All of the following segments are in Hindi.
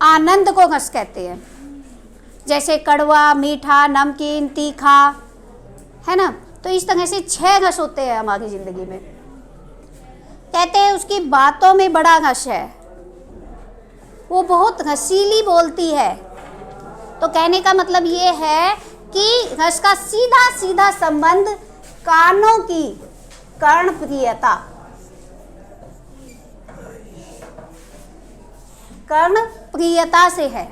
आनंद को रस कहते हैं। जैसे कड़वा, मीठा, नमकीन, तीखा, है ना। तो इस तरह से 6 रस होते हैं हमारी जिंदगी में। कहते हैं उसकी बातों में बड़ा रस है, वो बहुत रसीली बोलती है। तो कहने का मतलब ये है कि रस का सीधा सीधा संबंध कानों की कर्ण प्रियता, कर्ण प्रियता से है,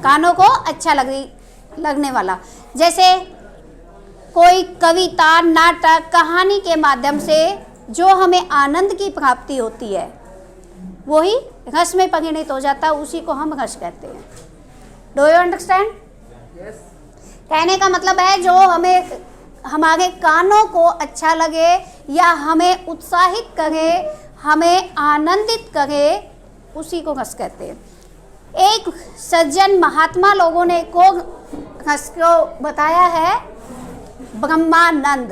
कानों को अच्छा लगने वाला। जैसे कोई कविता, नाटक, कहानी के माध्यम से जो हमें आनंद की प्राप्ति होती है वही रस में परिणत हो जाता है, उसी को हम रस कहते हैं। Do you understand? कहने का मतलब है जो हमें, हमारे कानों को अच्छा लगे या हमें उत्साहित करे, हमें आनंदित करे, उसी को रस कहते हैं। एक सज्जन महात्मा लोगों ने को रस को बताया है ब्रह्मानंद।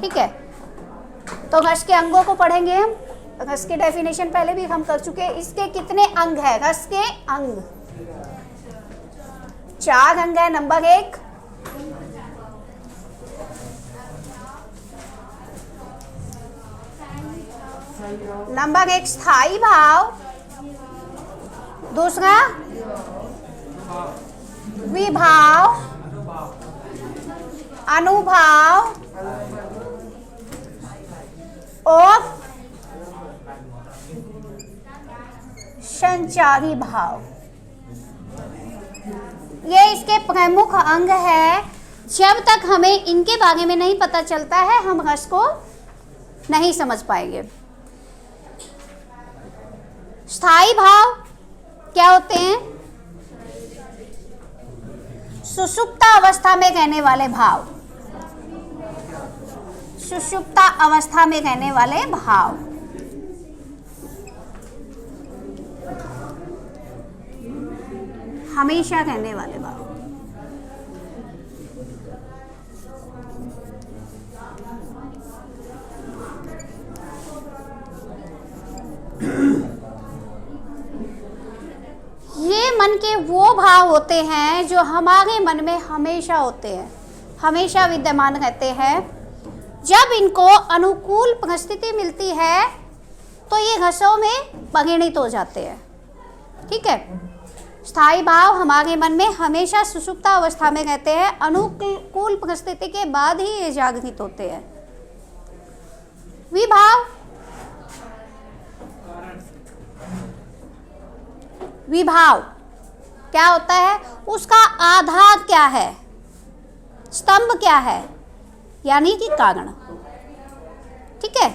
ठीक है, तो रस के अंगों को पढ़ेंगे हम। रस की डेफिनेशन पहले भी हम कर चुके हैं। इसके कितने अंग है? रस के अंग 4 अंग है। नंबर 1 स्थाई भाव, दूसरा विभाव, अनुभाव और संचारी भाव। ये इसके प्रमुख अंग है। जब तक हमें इनके बारे में नहीं पता चलता है हम रस को नहीं समझ पाएंगे। स्थायी भाव क्या होते हैं? सुषुप्ता अवस्था में रहने वाले भाव, सुषुप्ता अवस्था में रहने वाले भाव। हमेशा रहने वाले भाव। ये मन के वो भाव होते हैं जो हमारे मन में हमेशा होते हैं, हमेशा विद्यमान रहते हैं। जब इनको अनुकूल परिस्थिति मिलती है तो ये रसों में परिणत हो जाते हैं। ठीक है, स्थायी भाव हमारे मन में हमेशा सुषुप्ता अवस्था में रहते हैं, अनुकूल परिस्थिति के बाद ही ये जागृत होते हैं। विभाव, विभाव क्या होता है? उसका आधार क्या है, स्तंभ क्या है, यानी कि कारण। ठीक है,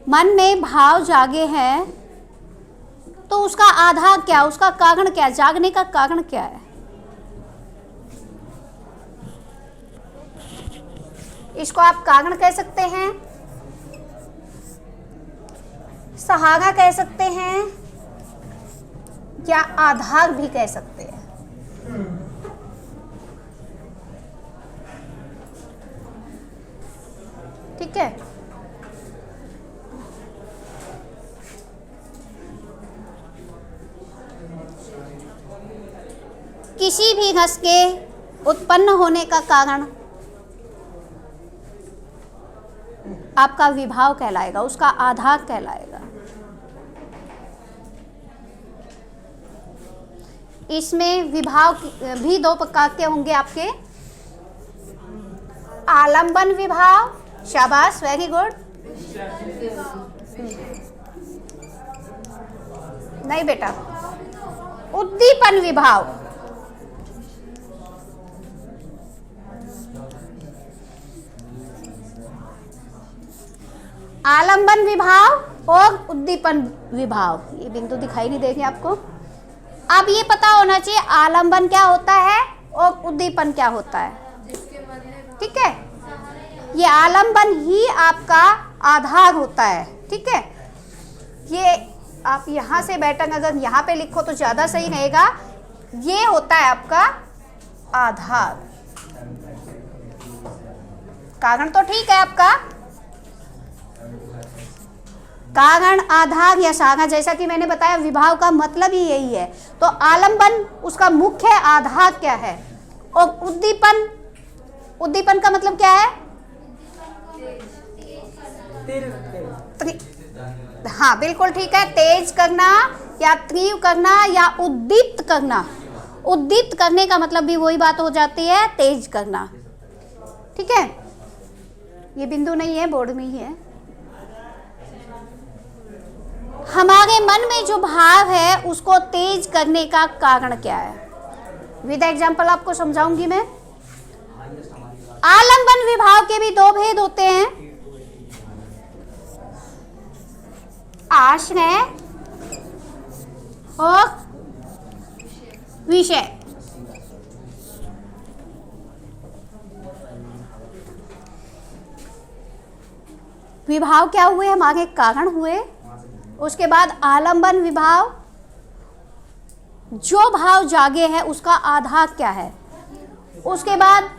मन में भाव जागे हैं तो उसका आधार क्या, उसका कारण क्या, जागने का कारण क्या है? इसको आप कारण कह सकते हैं, सहारा कह सकते हैं या आधार भी कह सकते हैं। ठीक है, किसी भी रस के उत्पन्न होने का कारण आपका विभाव कहलाएगा, उसका आधार कहलाएगा। इसमें विभाव भी 2 प्रकार के होंगे आपके। आलंबन विभाव, शाबाश, वेरी गुड। नहीं बेटा, उद्दीपन विभाव। आलंबन विभाव और उद्दीपन विभाव, ये बिंदु दिखाई नहीं देंगे आपको। अब ये पता होना चाहिए आलंबन क्या होता है और उद्दीपन क्या होता है। ठीक है, ये आलंबन ही आपका आधार होता है। ठीक है, ये आप यहाँ से बैठक अगर यहाँ पे लिखो तो ज़्यादा सही रहेगा। ये होता है आपका आधार। कारण तो ठीक है आपका, कारण, आधार या शाखा, जैसा कि मैंने बताया विभाव का मतलब ही यही है। तो आलंबन उसका मुख्य आधार क्या है, और उद्दीपन, उद्दीपन का मतलब क्या है? हाँ बिल्कुल ठीक है, तेज करना या तीव्र करना या उद्दीप्त करना। उद्दीप्त करने का मतलब भी वही बात हो जाती है, तेज करना। ठीक है, ये बिंदु नहीं है, बोर्ड में ही है। हमारे मन में जो भाव है उसको तेज करने का कारण क्या है? विद एग्जाम्पल आपको समझाऊंगी मैं। आलंबन विभाव के भी दो भेद होते हैं, आश्रय और विषय। विभाव क्या हुए? हमारे कारण हुए। उसके बाद आलंबन विभाव, जो भाव जागे है उसका आधार क्या है। उसके बाद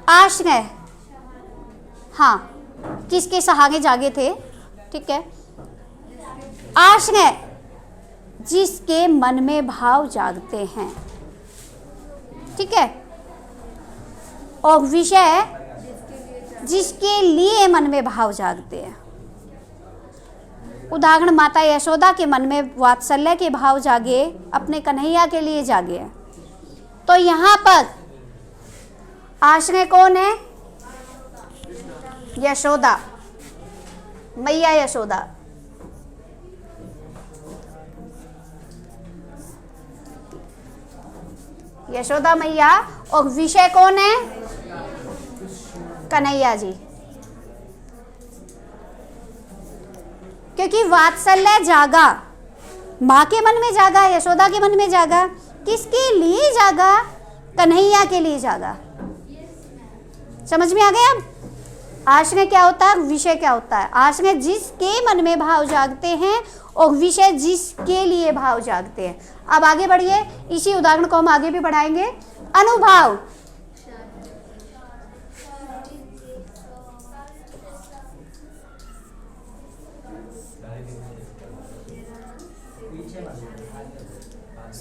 आश्रय, हाँ किसके सहारे जागे थे, ठीक है। आश्रय, जिसके मन में भाव जागते हैं, ठीक है। और विषय, जिसके लिए मन में भाव जागते हैं। उदाहरण, माता यशोदा के मन में वात्सल्य के भाव जागे, अपने कन्हैया के लिए जागे। तो यहाँ पर आश्रय कौन है? यशोदा, मैया यशोदा। यशोदा मैया। और विषय कौन है? कन्हैया जी। क्योंकि वात्सल्य जागा, माँ के मन में जागा, यशोदा के मन में जागा। किसके लिए जागा? कन्हैया के लिए जागा। समझ में आ गया? आश्रय क्या होता है, विषय क्या होता है? आश्रय जिसके मन में भाव जागते हैं और विषय जिसके लिए भाव जागते हैं। अब आगे बढ़िए, इसी उदाहरण को हम आगे भी बढ़ाएंगे। अनुभाव,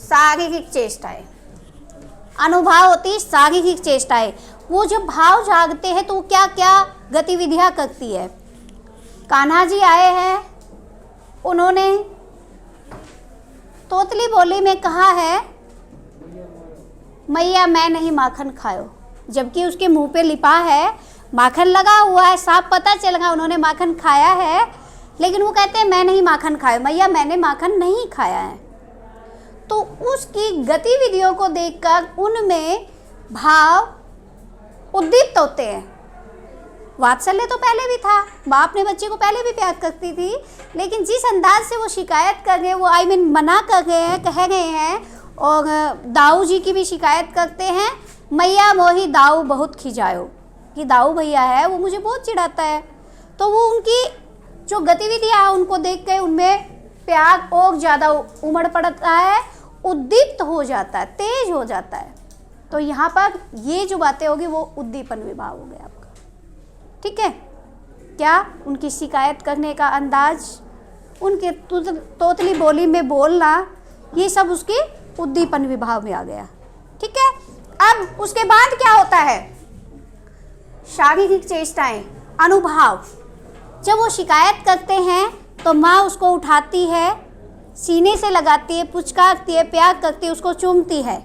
शारीरिक चेष्टाएं। अनुभाव होती है शारीरिक चेष्टाएं। वो जब भाव जागते हैं तो क्या क्या गतिविधियां करती है। कान्हा जी आए हैं, उन्होंने तोतली बोली में कहा है, मैया मैं नहीं माखन खायो, जबकि उसके मुंह पे लिपा है, माखन लगा हुआ है, साफ पता चलेगा उन्होंने माखन खाया है, लेकिन वो कहते हैं मैं नहीं माखन खायो, मैया मैंने माखन नहीं खाया है। तो उसकी गतिविधियों को देखकर उनमें भाव उद्दीप्त होते हैं। वात्सल्य तो पहले भी था, माँ अपने बच्चे को पहले भी प्यार करती थी, लेकिन जिस अंदाज से वो शिकायत कर रहे हैं, वो मना कर रहे हैं, कह रहे हैं, और दाऊ जी की भी शिकायत करते हैं, मैया मोही दाऊ बहुत खिजायो, कि दाऊ भैया है वो मुझे बहुत चिढ़ाता है। तो वो उनकी जो गतिविधियाँ हैं उनको देख के उनमें प्यार और ज़्यादा उमड़ पड़ता है, उद्दीप्त हो जाता है, तेज हो जाता है। तो यहाँ पर ये जो बातें होगी वो उद्दीपन विभाव हो गया आपका, ठीक है। क्या? उनकी शिकायत करने का अंदाज, उनके तोतली बोली में बोलना, ये सब उसके उद्दीपन विभाव में आ गया, ठीक है। अब उसके बाद क्या होता है? शारीरिक चेष्टाएं, अनुभाव। जब वो शिकायत करते हैं तो माँ उसको उठाती है, सीने से लगाती है, पुचकारती है, प्यार करती है, उसको चूमती है,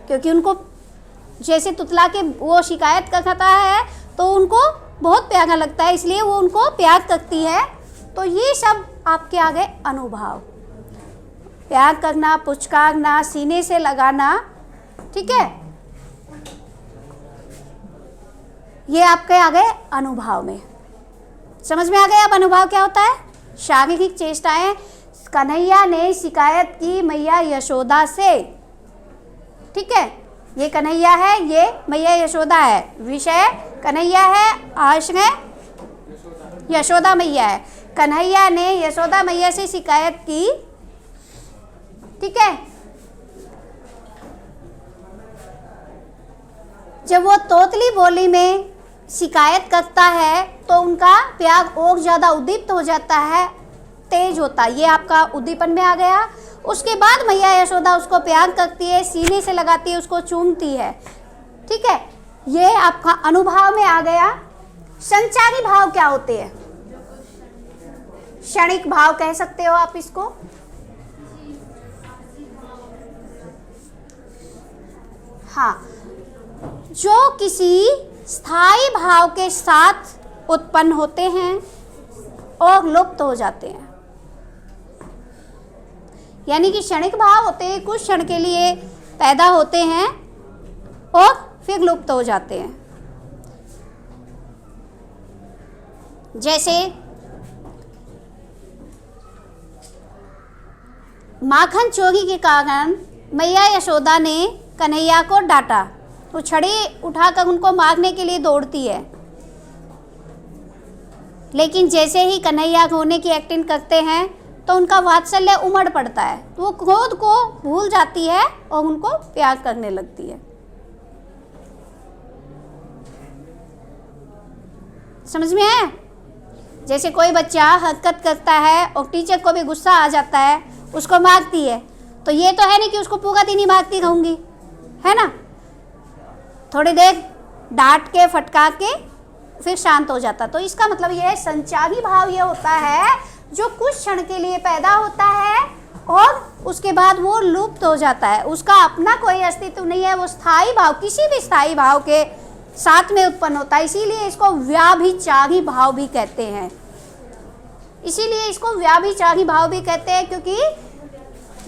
क्योंकि उनको जैसे तुतला के वो शिकायत करता है तो उनको बहुत प्यारा लगता है, इसलिए वो उनको प्यार करती है। तो ये सब आपके आ गए अनुभाव, प्यार करना, पुचकारना, सीने से लगाना, ठीक है। ये आपके आ गए अनुभाव में। समझ में आ गया अब अनुभाव क्या होता है? शारीरिक चेष्टाएं। कन्हैया ने शिकायत की मैया यशोदा से, ठीक है। ये कन्हैया है, ये मैया यशोदा है। विषय कन्हैया है, आश्रय यशोदा मैया है। कन्हैया ने यशोदा मैया से शिकायत की, ठीक है। जब वो तोतली बोली में शिकायत करता है तो उनका प्याग और ज़्यादा उद्दीप्त हो जाता है, तेज होता है। ये आपका उद्दीपन में आ गया। उसके बाद मैया यशोदा उसको प्यार करती है, सीने से लगाती है, उसको चूमती है। ठीक है, ये आपका अनुभाव में आ गया। संचारी भाव क्या होते हैं? क्षणिक भाव कह सकते हो आप इसको। हाँ, जो किसी स्थायी भाव के साथ उत्पन्न होते हैं और लुप्त हो जाते हैं। यानी कि क्षणिक भाव होते हैं, कुछ क्षण के लिए पैदा होते हैं और फिर लुप्त हो जाते हैं। जैसे माखन चोरी के कारण मैया यशोदा ने कन्हैया को डांटा, तो छड़ी उठाकर उनको मारने के लिए दौड़ती है। लेकिन जैसे ही कन्हैया रोने की एक्टिंग करते हैं तो उनका वात्सल्य उमड़ पड़ता है, तो वो क्रोध को भूल जाती है और उनको प्यार करने लगती है। समझ में आया? जैसे कोई बच्चा हरकत करता है और टीचर को भी गुस्सा आ जाता है, उसको मारती है, तो ये तो है नहीं कि उसको पूरा दिन ही मारती रहूंगी, है ना। थोड़ी देर डांट के फटका के फिर शांत हो जाता। तो इसका मतलब ये है, संचारी भाव ये होता है जो कुछ क्षण के लिए पैदा होता है और उसके बाद वो लुप्त हो जाता है, उसका अपना कोई अस्तित्व नहीं है। वो स्थायी भाव, किसी भी स्थायी भाव के साथ में उत्पन्न होता है। इसीलिए इसको व्याभिचारी भाव भी कहते हैं। इसीलिए इसको व्याभिचारी भाव भी कहते हैं, क्योंकि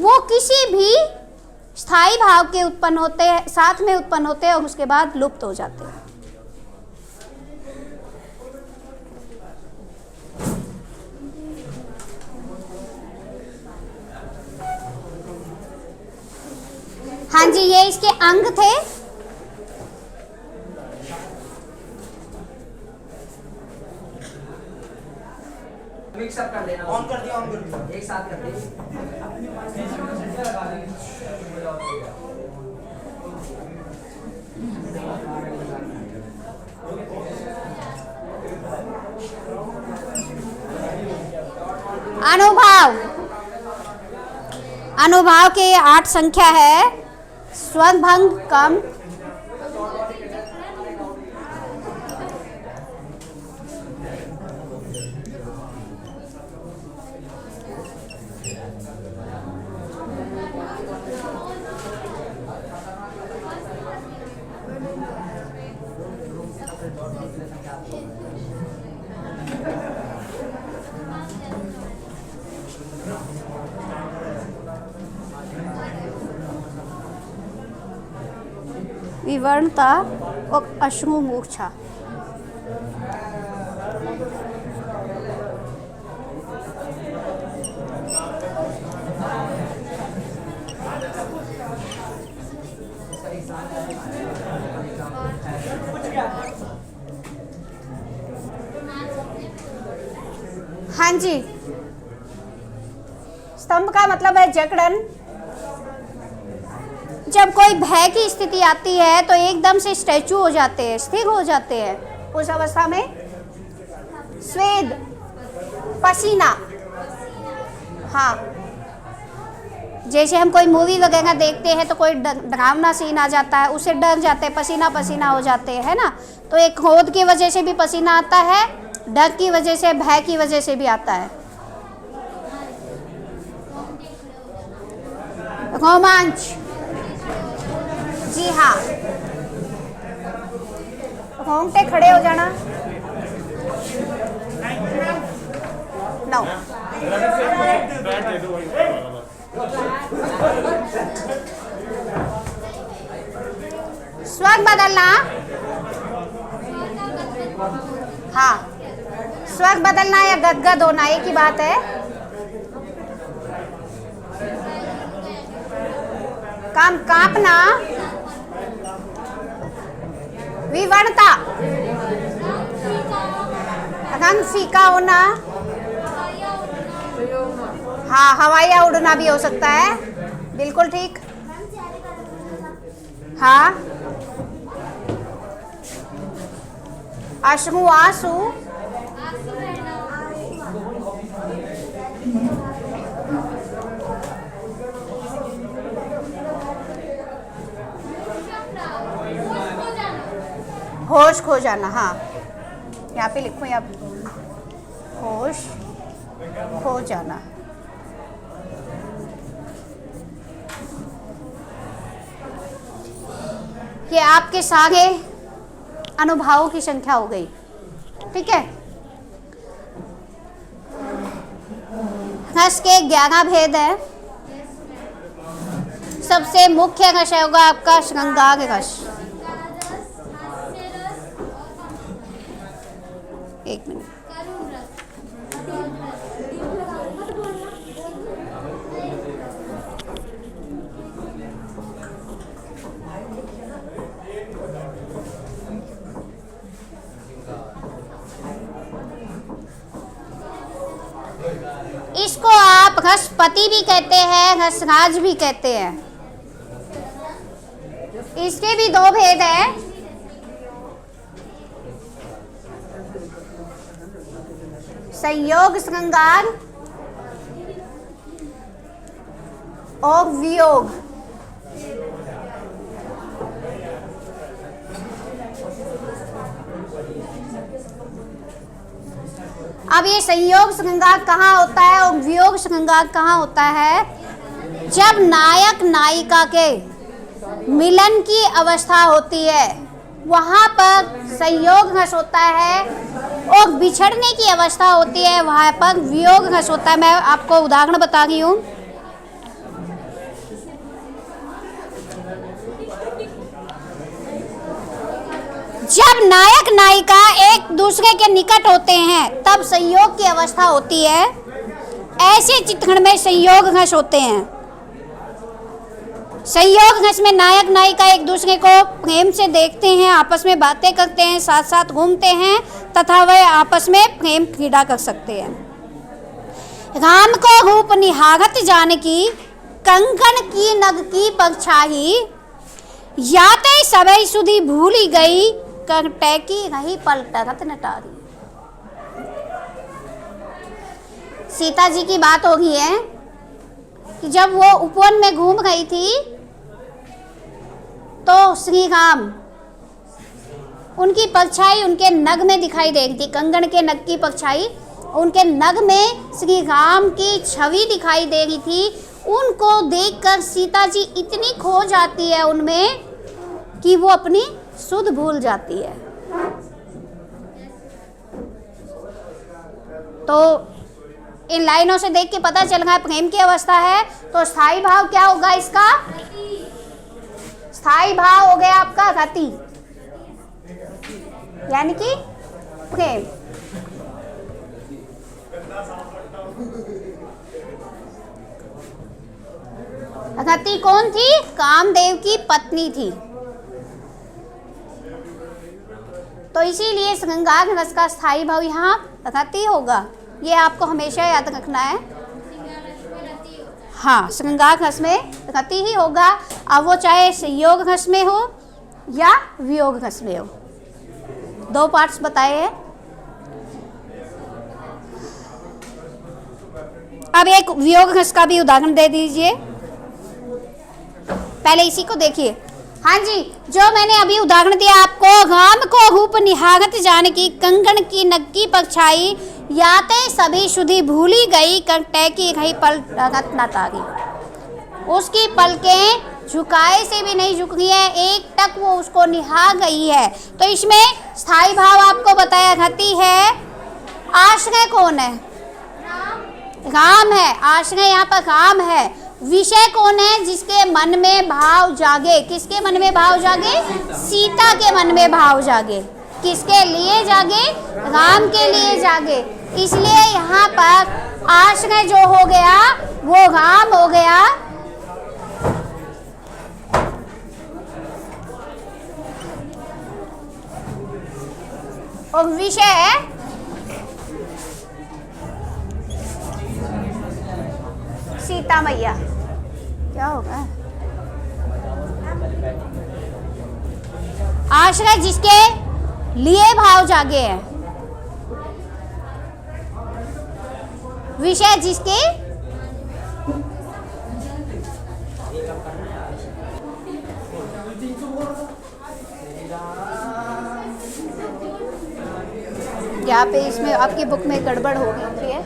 वो किसी भी स्थायी भाव के उत्पन्न होते हैं, साथ में उत्पन्न होते हैं और उसके बाद लुप्त हो जाते हैं। हाँ जी, ये इसके अंग थे। मिक्स अप कर देना, ऑन कर दिया, ऑन कर दिया, एक साथ कर दिया। अनुभाव, अनुभाव के 8 संख्या है। स्वरभंग कम, विवर्णता और अश्रु मूर्छा। हाँ जी, स्तंभ का मतलब है जकड़न। जब कोई भय की स्थिति आती है तो एकदम से स्टैचू हो जाते हैं, स्थिर हो जाते हैं। उस अवस्था में स्वेद, पसीना, हाँ, जैसे हम कोई मूवी वगैरह देखते हैं तो कोई डरावना सीन आ जाता है, उससे डर जाते हैं, पसीना पसीना हो जाते हैं, है ना। तो एक क्रोध की वजह से भी पसीना आता है, डर की वजह से, भय की वजह से भी आता है। रोमांच, जी हाँ, रोंगटे खड़े हो जाना, नो, स्वर बदलना, हाँ, स्वर बदलना या गदगद होना एक ही बात है। कांपना, विवर्णता, रंग फीका होना, हाँ, हवाइया उड़ना भी हो सकता है, बिल्कुल ठीक, हाँ, अश्रु आंसू, होश खो जाना। हाँ, यहाँ पे लिखो, यहाँ पे होश खो जाना। ये आपके सारे अनुभवों की संख्या हो गई। ठीक है। रस के 11 भेद है। सबसे मुख्य रस होगा आपका श्रृंगार रस। एक मिनट। इसको आप रसपति भी कहते हैं, रसराज भी कहते हैं। इसके भी 2 भेद हैं। संयोग श्रृंगार और वियोग। अब ये संयोग श्रृंगार कहाँ होता है और वियोग श्रृंगार कहाँ होता है? जब नायक नायिका के मिलन की अवस्था होती है वहाँ पर संयोग रस होता है, और बिछड़ने की अवस्था होती है वहाँ पर वियोग रस होता है। मैं आपको उदाहरण बता रही हूँ। जब नायक नायिका एक दूसरे के निकट होते हैं तब संयोग की अवस्था होती है। ऐसे चित्रण में संयोग रस होते हैं। संयोग रस में नायक नायिका एक दूसरे को प्रेम से देखते हैं, आपस में बातें करते हैं, साथ साथ घूमते हैं तथा वह आपस में प्रेम क्रीड़ा कर सकते हैं। राम को रूप निहारत जानकी, कंकन की नग की परछाई, याते सबई सुधी भूली गई, टैकी रही पल टरत नटारी। सीता जी की बात हो रही है कि जब वो उपवन में घूम रही थी तो श्री राम, उनकी परछाई उनके नग में दिखाई दे रही थी। कंगन के नग की परछाई उनके नग में श्री राम की छवि दिखाई दे रही थी। उनको देखकर सीता जी इतनी खो जाती है उनमें कि वो अपनी सुध भूल जाती है। तो इन लाइनों से देख के पता चल रहा है प्रेम की अवस्था है। तो स्थाई भाव क्या होगा इसका? स्थाई भाव हो गया आपका रति, यानी कि प्रेम। रति कौन थी? कामदेव की पत्नी थी। तो इसीलिए श्रृंगार रस का स्थायी भाव यहाँ रति होगा। ये आपको हमेशा याद रखना है। हाँ, श्रृंगार रस में रति ही होगा। अब वो चाहे संयोग रस में हो या वियोग रस में हो। 2 पार्ट्स बताए हैं। अब एक वियोग रस का भी उदाहरण दे दीजिए। पहले इसी को देखिए। हाँ जी, जो मैंने अभी उदाहरण दिया आपको, राम को रूप निहारत जानकी, कंगन की नक्की परछाई, याते सभी सुधी भूली गई, टैकी रही पल रत्न तारी। उसकी पलकें झुकाए से भी नहीं झुक रही है, एक टक वो उसको निहार गई है। तो इसमें स्थाई भाव आपको बताया रति है। आश्रय कौन है? राम है। आश्रय यहाँ पर राम है। विषय कौन है? जिसके मन में भाव जागे। किसके मन में भाव जागे? सीता के मन में भाव जागे। किसके लिए जागे? राम के लिए जागे। इसलिए यहाँ पर आश्रय जो हो गया वो राम हो गया, और विषय सीता मैया। क्या होगा? आश्रय जिसके लिए भाव जागे हैं, विषय जिसके यहाँ पे इसमें आपकी बुक में गड़बड़ हो गई है।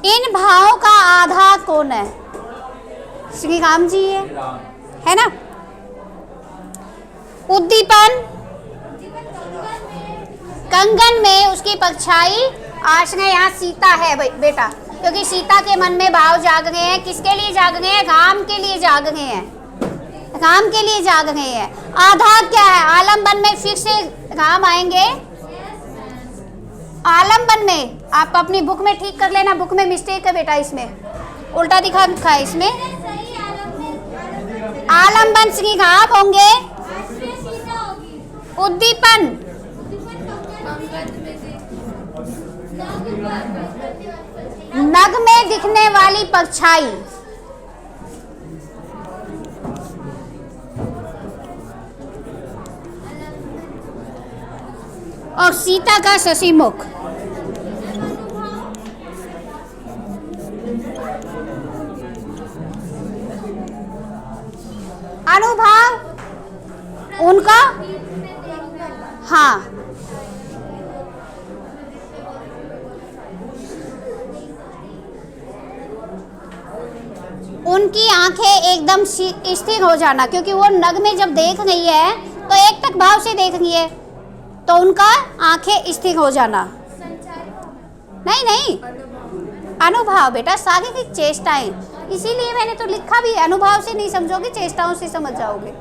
इन भावों का आधार कौन है? श्री राम जी है ना। उद्दीपन कंगन में उसकी परछाई, आश्रय यहाँ सीता है बेटा, क्योंकि सीता के मन में भाव जाग रहे हैं। किसके लिए जाग रहे हैं? राम के लिए जाग रहे हैं, राम के लिए जाग रहे हैं। आधार क्या है? आलम्बन में फिर से राम आएंगे। आलम्बन में आप अपनी बुक में ठीक कर लेना, बुक में मिस्टेक है बेटा, इसमें उल्टा दिखा रखा है। इसमें आलम्बन श्री राम होंगे, उद्दीपन नग में दिखने वाली परछाई, और सीता का शशि मुख। अनुभव उनका, हाँ, उनकी आंखें एकदम स्थिर हो जाना, क्योंकि वो नग में जब देख रही है तो एक टक भाव से देख रही है, तो उनका आंखें स्थिर हो जाना। नहीं, अनुभव बेटा, शारीरिक चेष्टाएं, इसीलिए मैंने तो लिखा भी है। अनुभव से नहीं समझोगे, चेष्टाओं से समझ जाओगे।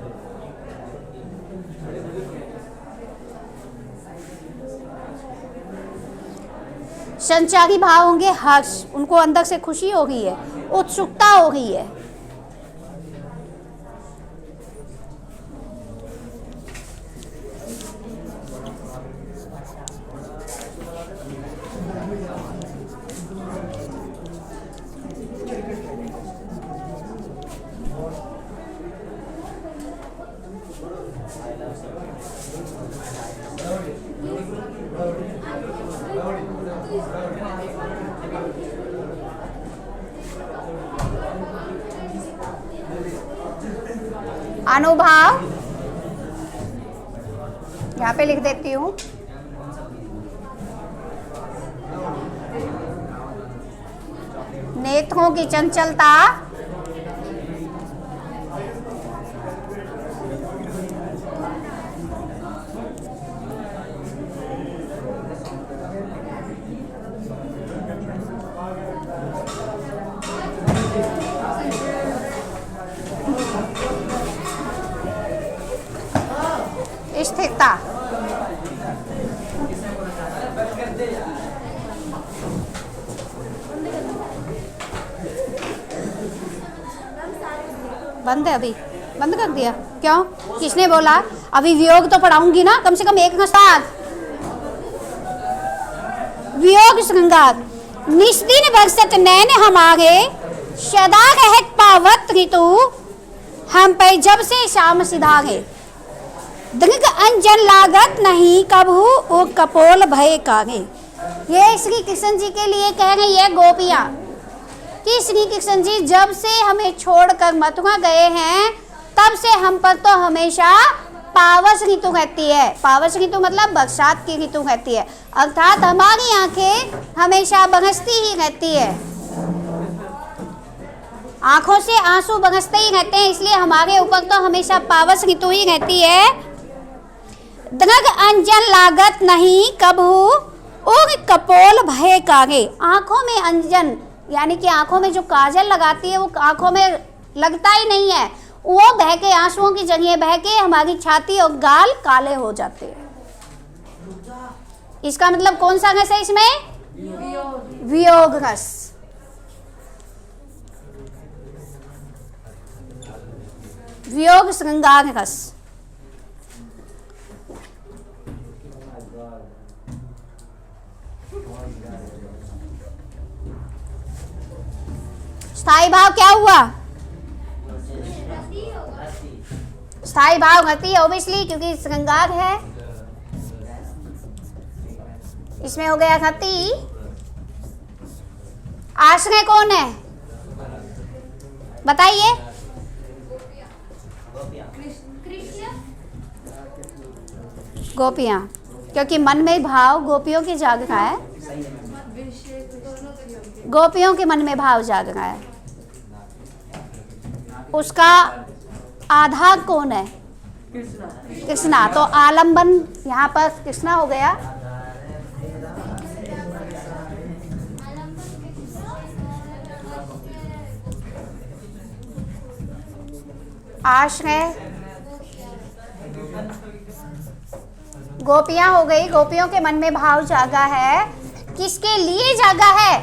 संचारी भाव होंगे हर्ष, उनको अंदर से खुशी हो गई है, उत्सुकता हो गई है। अनुभव यहाँ पे लिख देती हूँ। नेत्रों की चंचलता, स्थिरता, बंद है, अभी बंद कर दिया। क्यों? किसने बोला? अभी वियोग तो पढ़ाऊंगी ना, कम से कम एक साथ। वियोग श्रृंगार, निस्दिन बरसत नैन हमारे, सदा रहत पावत ऋतु, हम पे जब से शाम सिधारे, दृग अंजन लागत नहीं कभू ओ कपोल भय कागे। ये श्री कृष्ण जी के लिए कह रही है गोपियां कि श्री कृष्ण जी जब से हमें छोड़कर मथुरा गए हैं, तब से हम पर तो हमेशा पावस ऋतु रहती है। पावस ऋतु मतलब बरसात की ऋतु रहती है, अर्थात हमारी आंखें हमेशा बरसती ही रहती है, आंखों से आंसू बरसते ही रहते हैं, इसलिए हमारे ऊपर तो हमेशा पावस ऋतु ही रहती है। दृग अंजन लागत नहीं कभू और कपोल भय कागे, आंखों में अंजन यानी कि आंखों में जो काजल लगाती है वो आंखों में लगता ही नहीं है, वो बह के आंसुओं की जगह बह के हमारी छाती और गाल काले हो जाते हैं। इसका मतलब कौन सा रस है इसमें? वियोग रस। वियोग श्रृंगार रस। स्थाई भाव क्या हुआ? स्थाई भाव रति ऑब्वियसली, क्योंकि श्रृंगार है, इसमें हो गया रति। आश्रय कौन है बताइए? गोपियां, क्योंकि मन में भाव गोपियों की जाग रहा है, गोपियों के मन में भाव जाग रहा है। उसका आधार कौन है? कृष्णा। तो आलंबन यहाँ पर कृष्णा हो गया। आश्रय गोपियां हो गई, गोपियों के मन में भाव जागा है। किसके लिए जागा है?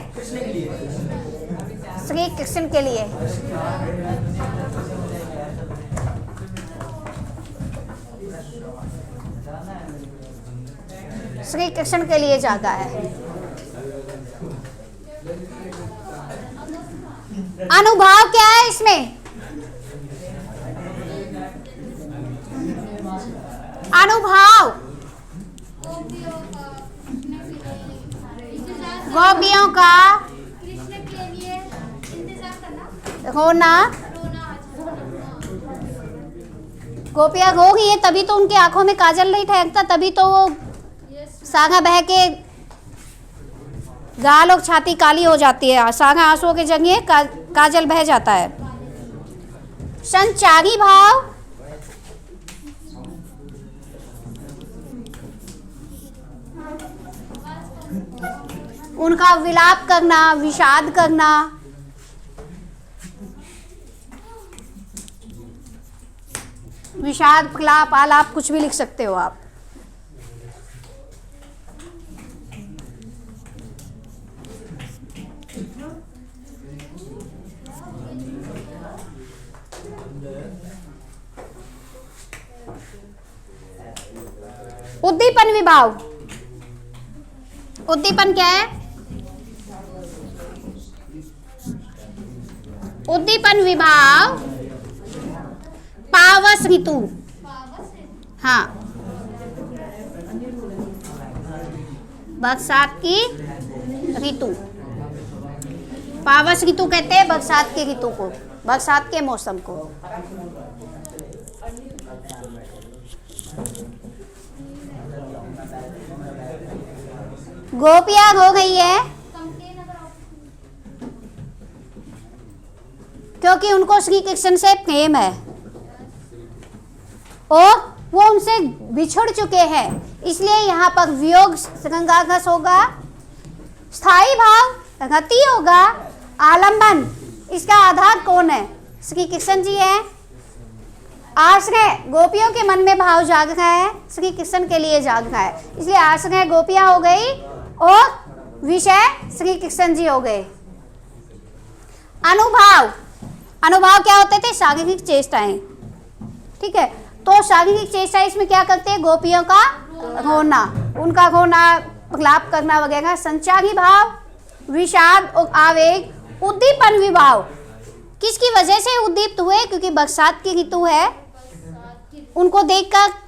श्री कृष्ण के लिए। श्री कृष्ण के लिए जागा है। अनुभाव क्या है इसमें? अनुभाव गोपियों का रोना। गोपियां रो गई है तभी तो उनकी आंखों में काजल नहीं ठहरता, तभी तो वो सागा बह के गाल और छाती काली हो जाती है। सागा आंसुओं के जगह काजल बह जाता है। संचारी भाव उनका विलाप करना, विषाद करना। विषाद, विलाप, आलाप कुछ भी लिख सकते हो आप। उद्दीपन विभाव। उद्दीपन क्या है? उद्दीपन विभाव पावस ऋतु। हाँ, बरसात की ऋतु। पावस ऋतु कहते हैं बरसात की ऋतु को, बरसात के मौसम को। गोपियां हो गई है क्योंकि उनको श्री कृष्ण से प्रेम है और वो उनसे बिछुड़ चुके हैं, इसलिए यहाँ पर वियोग श्रृंगारस होगा, स्थाई भाव रति होगा, आलंबन इसका आधार कौन है? श्री कृष्ण जी है। आश्रय गोपियों के मन में भाव जाग रहा है, श्री कृष्ण के लिए जाग रहा है, इसलिए आश्रय गोपियां हो गई और विषय श्री कृष्ण जी हो गए। अनुभाव, अनुभाव क्या होते थे? शारीरिक चेष्टाएं। ठीक है, तो शारीरिक चेष्टा इसमें क्या करते हैं? गोपियों का रोना, उनका रोना, विलाप करना वगैरह। संचारी भाव विषाद और आवेग। उद्दीपन विभाव किसकी वजह से उद्दीप्त हुए? क्योंकि बरसात की ऋतु है, उनको देखकर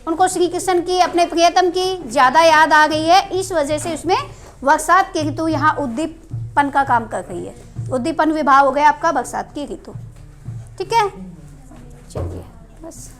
उनको श्री कृष्ण की, अपने प्रियतम की ज्यादा याद आ गई है, इस वजह से उसमें बरसात की ऋतु यहाँ उद्दीपन का काम कर रही है। उद्दीपन विभाव हो गया आपका बरसात की ऋतु। ठीक है, चलिए बस।